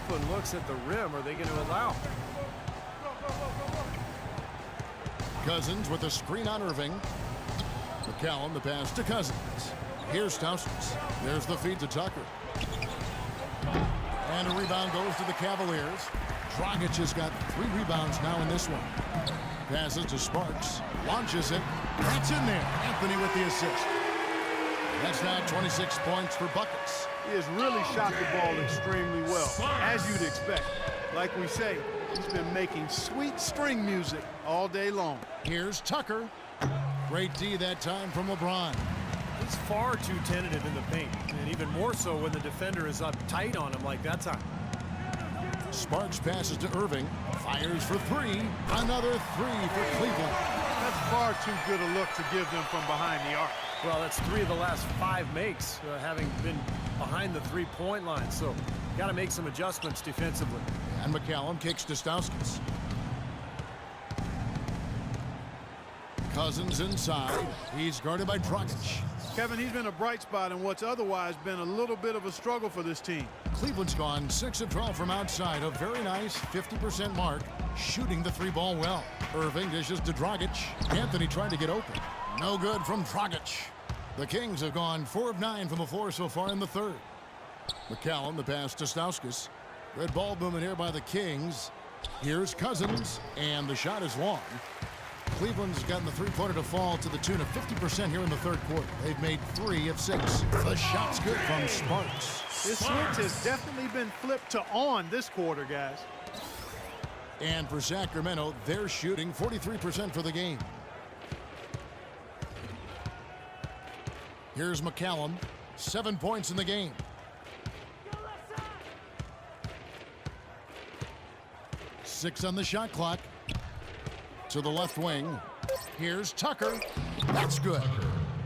open looks at the rim are they going to allow? Cousins with a screen on Irving. McCallum, the pass to Cousins. Here's Stauskas. There's the feed to Tucker. And a rebound goes to the Cavaliers. Dragic has got 3 rebounds now in this one. Passes to Sparks. Launches it. That's in there. Anthony with the assist. That's now 26 points for buckets. He has really shot the ball extremely well, as you'd expect. Like we say, he's been making sweet string music all day long. Here's Tucker. Great D that time from LeBron. He's far too tentative in the paint, and even more so when the defender is up tight on him like that time. Sparks passes to Irving. Fires for 3. Another 3 for Cleveland. That's far too good a look to give them from behind the arc. Well, that's 3 of the last 5 makes, having been behind the 3-point line. So, got to make some adjustments defensively. And McCallum kicks to Stauskas. Cousins inside. He's guarded by Dragic. Kevin, he's been a bright spot in what's otherwise been a little bit of a struggle for this team. Cleveland's gone 6 of 12 from outside. A very nice 50% mark. Shooting the 3-ball well. Irving dishes to Dragic. Anthony trying to get open. No good from Dragic. The Kings have gone 4 of 9 from the floor so far in the third. McCallum, the pass to Stauskas. Red ball movement here by the Kings. Here's Cousins, and the shot is long. Cleveland's gotten the 3-pointer to fall to the tune of 50% here in the third quarter. They've made 3 of 6. The shot's good from Sparks. This switch has definitely been flipped to on this quarter, guys. And for Sacramento, they're shooting 43% for the game. Here's McCallum. 7 points in the game. Six on the shot clock. To the left wing. Here's Tucker. That's good.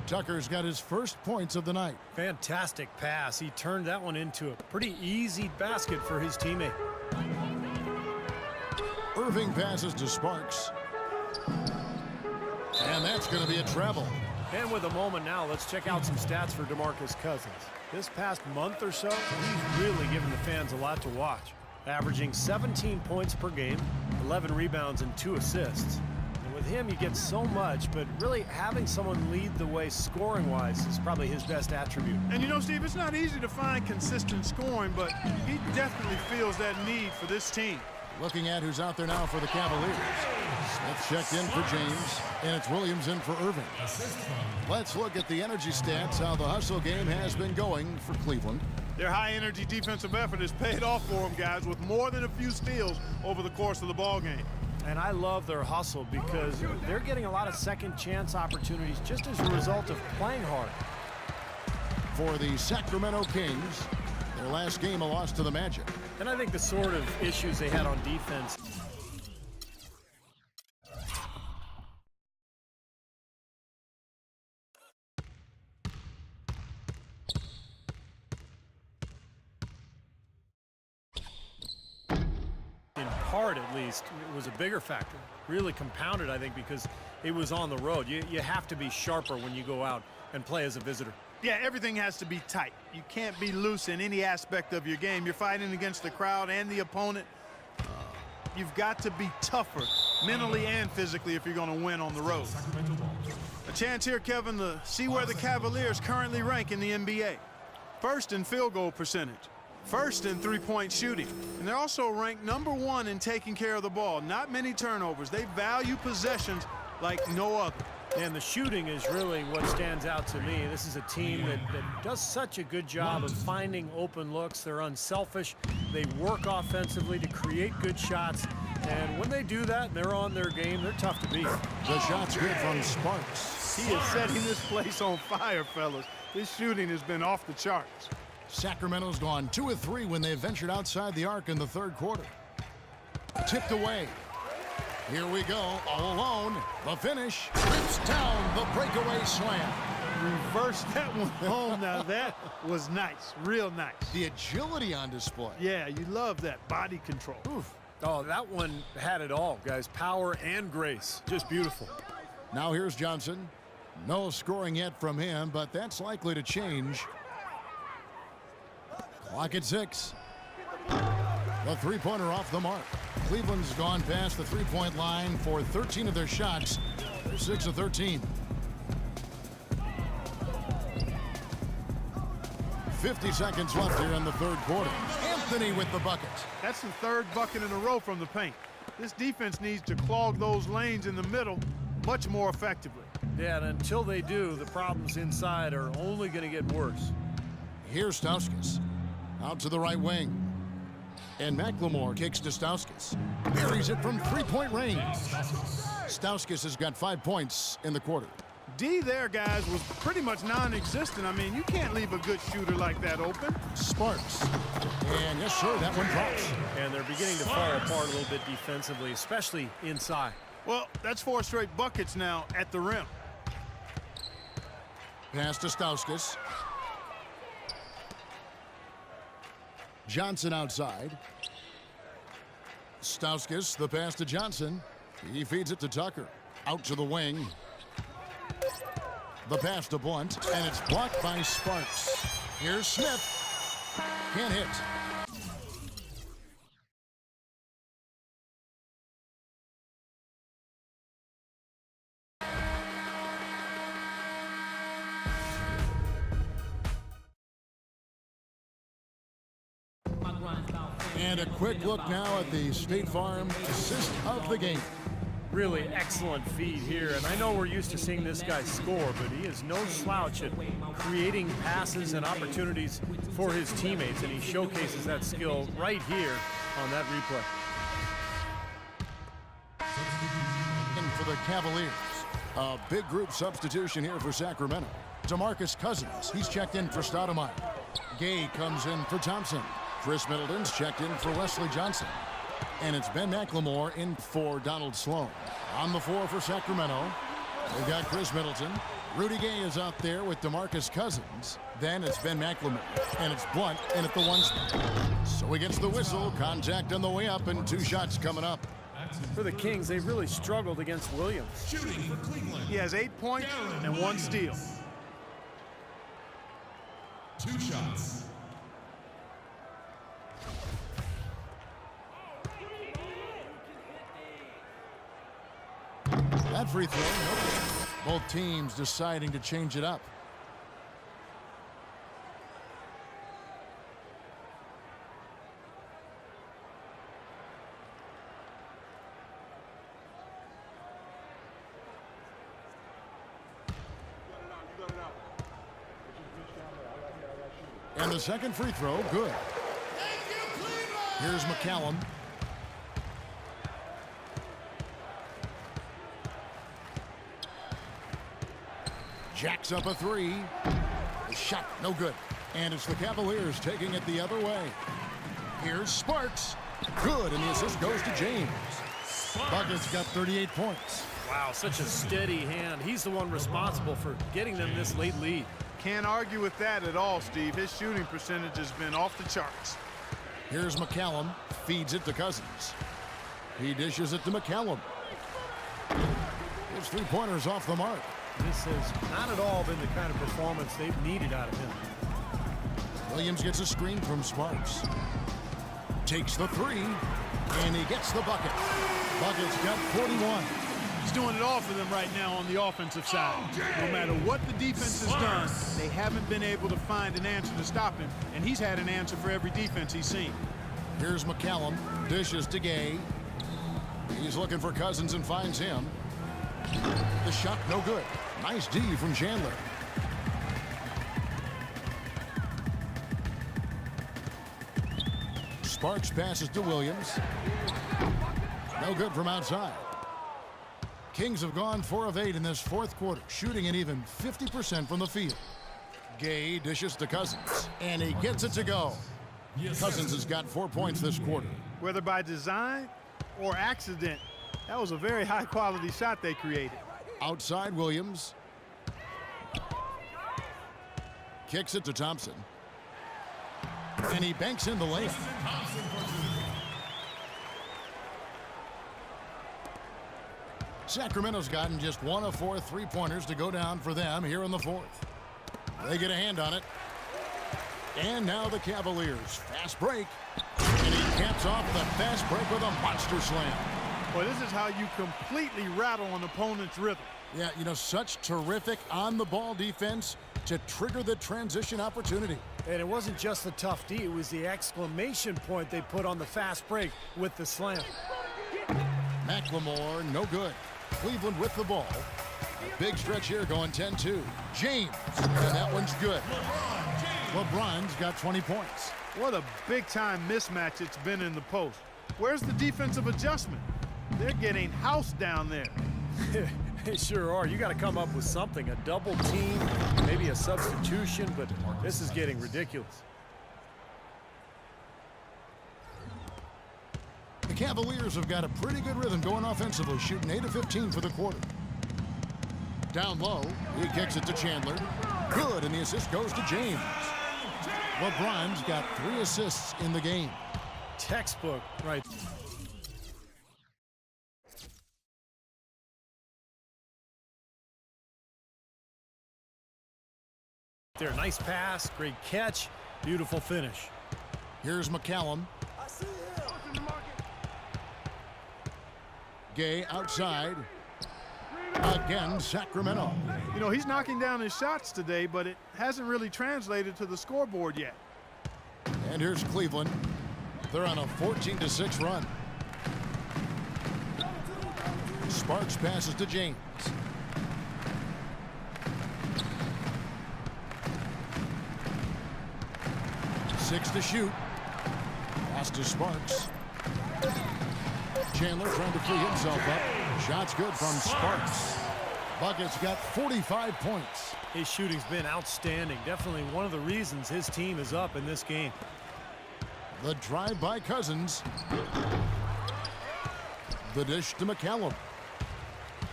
Tucker's got his first points of the night. Fantastic pass. He turned that one into a pretty easy basket for his teammate. Irving passes to Sparks. And that's going to be a travel. And with a moment now, let's check out some stats for DeMarcus Cousins. This past month or so, he's really given the fans a lot to watch. Averaging 17 points per game, 11 rebounds and 2 assists. And with him, you get so much, but really having someone lead the way scoring-wise is probably his best attribute. And you know, Steve, it's not easy to find consistent scoring, but he definitely feels that need for this team. Looking at who's out there now for the Cavaliers. Smith checked in for James, and it's Williams in for Irving. Let's look at the energy stats, how the hustle game has been going for Cleveland. Their high-energy defensive effort has paid off for them, guys, with more than a few steals over the course of the ball game. And I love their hustle because they're getting a lot of second-chance opportunities just as a result of playing hard. For the Sacramento Kings, their last game a loss to the Magic. And I think the sort of issues they had on defense. In part, at least, it was a bigger factor. Really compounded, I think, because it was on the road. You have to be sharper when you go out and play as a visitor. Yeah, everything has to be tight. You can't be loose in any aspect of your game. You're fighting against the crowd and the opponent. You've got to be tougher mentally and physically if you're going to win on the road. A chance here, Kevin, to see where the Cavaliers currently rank in the NBA. First in field goal percentage. First in three-point shooting. And they're also ranked #1 in taking care of the ball. Not many turnovers. They value possessions like no other. And the shooting is really what stands out to me. This is a team that does such a good job of finding open looks. They're unselfish. They work offensively to create good shots. And when they do that, they're on their game. They're tough to beat. The shot's good from Sparks. He is setting this place on fire, fellas. This shooting has been off the charts. Sacramento's gone 2 of 3 when they ventured outside the arc in the third quarter. Tipped away. Here we go, all alone. The finish. Rips down the breakaway slam. Reverse that one home. Now that was nice, real nice. The agility on display. Yeah, you love that body control. Oof. Oh, that one had it all, guys. Power and grace. Just beautiful. Now here's Johnson. No scoring yet from him, but that's likely to change. Clock at 6. The three-pointer off the mark. Cleveland's gone past the three-point line for 13 of their shots. They're 6 of 13. 50 seconds left here in the third quarter. Anthony with the bucket. That's the third bucket in a row from the paint. This defense needs to clog those lanes in the middle much more effectively. Yeah, and until they do, the problems inside are only going to get worse. Here's Stauskas. Out to the right wing. And McLemore kicks to Stauskas. Buries it from three-point range. Stauskas has got 5 points in the quarter. D there, guys, was pretty much non-existent. I mean, you can't leave a good shooter like that open. Sparks. And yes, sir, that one drops. And they're beginning to fall apart a little bit defensively, especially inside. Well, that's 4 straight buckets now at the rim. Pass to Stauskas. Johnson outside. Stauskas, the pass to Johnson. He feeds it to Tucker. Out to the wing. The pass to Blunt, and it's blocked by Sparks. Here's Smith. Can't hit. And a quick look now at the State Farm assist of the game. Really excellent feed here, and I know we're used to seeing this guy score, but he is no slouch at creating passes and opportunities for his teammates, and he showcases that skill right here on that replay. And for the Cavaliers, a big group substitution here for Sacramento. DeMarcus Cousins, he's checked in for Stoudemire. Gay comes in for Thompson. Chris Middleton's checked in for Wesley Johnson. And it's Ben McLemore in for Donald Sloan. On the floor for Sacramento, they've got Chris Middleton. Rudy Gay is out there with DeMarcus Cousins. Then it's Ben McLemore, and it's Blunt in at the 1 spot. So he gets the whistle, contact on the way up, and 2 shots coming up. For the Kings, they've really struggled against Williams. Shooting for Cleveland. He has 8 points and 1 steal. 2 shots. That free throw, nope. Both teams deciding to change it up. And the second free throw, good. Here's McCallum. Jacks up a 3. The shot, no good. And it's the Cavaliers taking it the other way. Here's Sparks. Good, and the assist goes to James. Bucket's got 38 points. Wow, such a steady hand. He's the one responsible for getting them this late lead. Can't argue with that at all, Steve. His shooting percentage has been off the charts. Here's McCallum. Feeds it to Cousins. He dishes it to McCallum. His three-pointer's off the mark. This has not at all been the kind of performance they've needed out of him. Williams gets a screen from Sparks. Takes the 3, and he gets the bucket. Bucket's got 41. He's doing it all for them right now on the offensive side. No matter what the defense has done, they haven't been able to find an answer to stop him, and he's had an answer for every defense he's seen. Here's McCallum. Dishes to Gay. He's looking for Cousins and finds him. The shot, no good. Nice D from Chandler. Sparks passes to Williams. No good from outside. Kings have gone 4 of 8 in this fourth quarter, shooting an even 50% from the field. Gay dishes to Cousins, and he gets it to go. Cousins has got 4 points this quarter. Whether by design or accident, that was a very high-quality shot they created. Outside Williams. Kicks it to Thompson. And he banks in the lane. Sacramento's gotten just 1 of 4 three-pointers to go down for them here in the fourth. They get a hand on it. And now the Cavaliers. Fast break. And he Caps off the fast break with a monster slam. Boy, this is how you completely rattle an opponent's rhythm. Yeah, you know, such terrific on-the-ball defense to trigger the transition opportunity. And it wasn't just the tough D, it was the exclamation point they put on the fast break with the slam. McLemore, no good. Cleveland with the ball. A big stretch here going 10-2. James, and that one's good. LeBron's got 20 points. What a big-time mismatch it's been in the post. Where's the defensive adjustment? They're getting housed down there. They sure are. You got to come up with something, a double team, maybe a substitution, but this is getting ridiculous. The Cavaliers have got a pretty good rhythm going offensively, shooting 8 of 15 for the quarter. Down low, he kicks it to Chandler. Good, and the assist goes to James. LeBron's got 3 assists in the game. Textbook, right? There, nice pass, great catch, beautiful finish. Here's McCallum. Gay outside. Again, Sacramento. You know, he's knocking down his shots today, but it hasn't really translated to the scoreboard yet. And here's Cleveland. They're on a 14-6 run. Sparks passes to James. Six to shoot. Pass to Sparks. Chandler trying to free himself up. Shot's good from Sparks. Bucket's got 45 points. His shooting's been outstanding. Definitely one of the reasons his team is up in this game. The drive by Cousins. The dish to McCallum.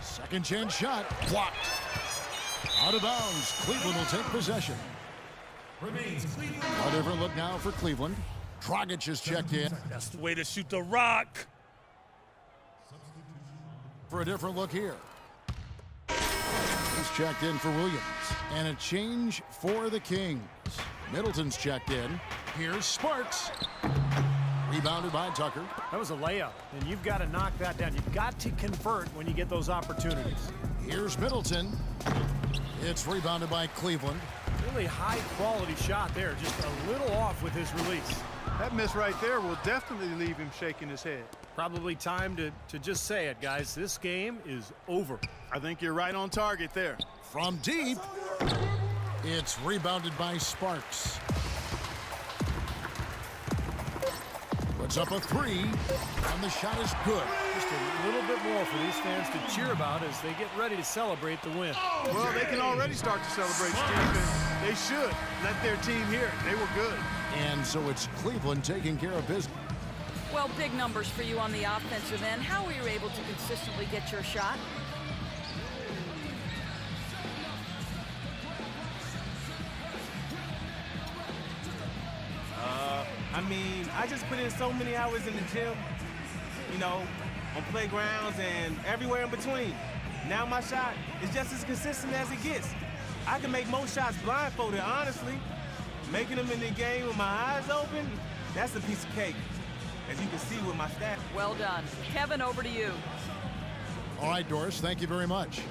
Second chance shot. Blocked. Out of bounds. Cleveland will take possession. Remains Cleveland. A different look now for Cleveland. Dragic is checked in. That's the way to shoot the rock. For a different look here. He's checked in for Williams. And a change for the Kings. Middleton's checked in. Here's Sparks. Rebounded by Tucker. That was a layup, and you've got to knock that down. You've got to convert when you get those opportunities. Here's Middleton. It's rebounded by Cleveland. Really high-quality shot there, just a little off with his release. That miss right there will definitely leave him shaking his head. Probably time to just say it, guys. This game is over. I think you're right on target there. From deep, it's rebounded by Sparks. Puts up a 3, and the shot is good. Just a little bit more for these fans to cheer about as they get ready to celebrate the win. Well, they can already start to celebrate, Steve, and they should let their team hear it. They were good. And so it's Cleveland taking care of business. Well, big numbers for you on the offensive end. How were you able to consistently get your shot? I mean, I just put in so many hours in the gym, you know, on playgrounds and everywhere in between. Now my shot is just as consistent as it gets. I can make most shots blindfolded, honestly. Making them in the game with my eyes open, that's a piece of cake, as you can see with my stats. Well done. Kevin, over to you. All right, Doris, thank you very much.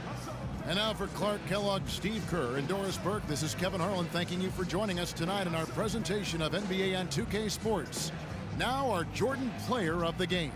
And now for Clark Kellogg, Steve Kerr, and Doris Burke, this is Kevin Harlan thanking you for joining us tonight in our presentation of NBA on 2K Sports. Now our Jordan Player of the Game.